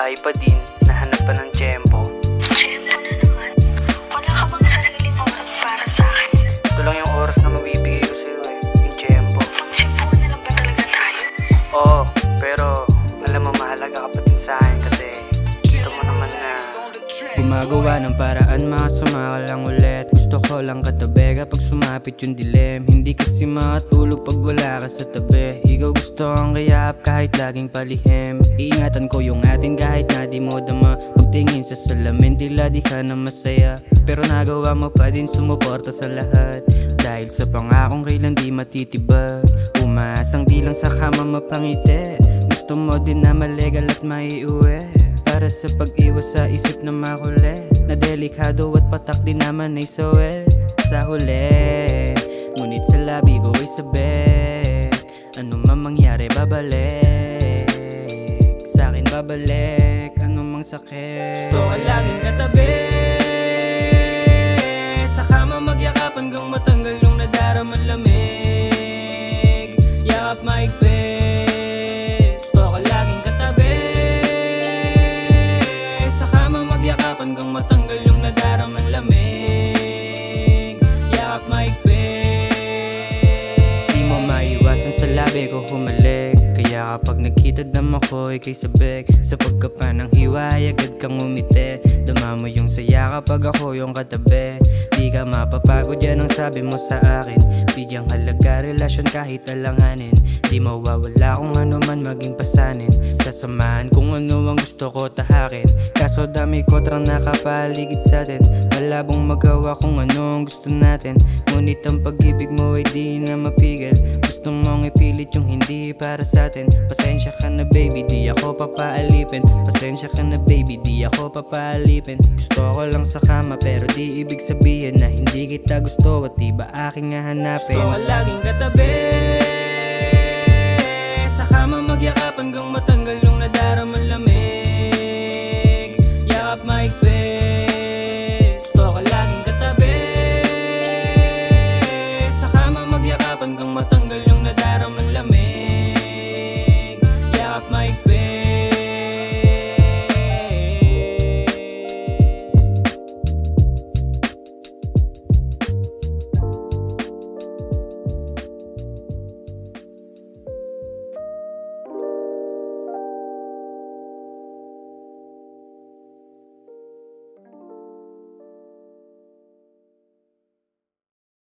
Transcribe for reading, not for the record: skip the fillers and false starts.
bahay pa din, nahanap pa ng tiyempo. Tiyempo na naman. Wala ka bang sariling oras para sa akin? Ito lang yung oras na mabibigay ko sa'yo yung tiyempo. Pag-tiyempo na lang ba talaga tayo? Oo, pero alam mo mahalaga ka pa din sa akin kasi gusto mo naman na gumagawa ng paraan, makasama ka lang ulit. Gusto ko lang katabi kapag sumapit yung dilim. Hindi kasi makatulog pag wala ka sa tabi. Ikaw gusto ang kayap kahit laging palihim. Iingatan ko yung atin kahit na di mo dama. Pagtingin sa salamin tila di ka na masaya, pero nagawa mo pa din sumuporta sa lahat. Dahil sa pangakong kailan di matitibag, umaasang di lang sa kama mapangiti. Gusto mo din na malegal at maiuwi, para sa pag-iwas sa isip na makulit, na delikado at patak din naman ay soe. Sa huli, ngunit sa labi ko ay sabik, ano man mangyari babalik, sa'kin babalik, ano mang sakit. Gusto ka laging katabi, sa kama magyakap hanggang matanggal yung nadaraman lamig. Yakap maigpit, gusto ka laging katabi, hanggang matanggal yung nadaraman lamig. Yakap maigpit, di mo maiwasan sa labi ko humalik. Kaya kapag nagkitadam ako ika'y sabik, sa pagkapa ng hiway agad kang umiti. Dama mo yung saya kapag ako yung katabi. Di ka mapapagod, yan ang sabi mo sa akin. Bigyang halaga relasyon kahit alanganin. Di mawawala kung ano man maging pasanin. Sasamahan kung ano ang gusto ko tahakin. Kaso dami kotrang nakapaligid sa atin. Malabong magawa kung ano ang gusto natin. Ngunit ang pag-ibig mo ay di na mapigil. Gusto mong ipilit yung hindi para sa atin. Pasensya ka na baby, di ako papaalipin. Pasensya ka na baby, di ako papaalipin. Gusto ko lang sa kama pero di ibig sabihin na hindi kita gusto at di ba aking hahanapin. Gusto ko laging katabi, sa kama magyakap hanggang matanggal yung nadaraman lamig. Yakap maigpit, gusto ko laging katabi, sa kama magyakap hanggang matanggal yung nadaraman.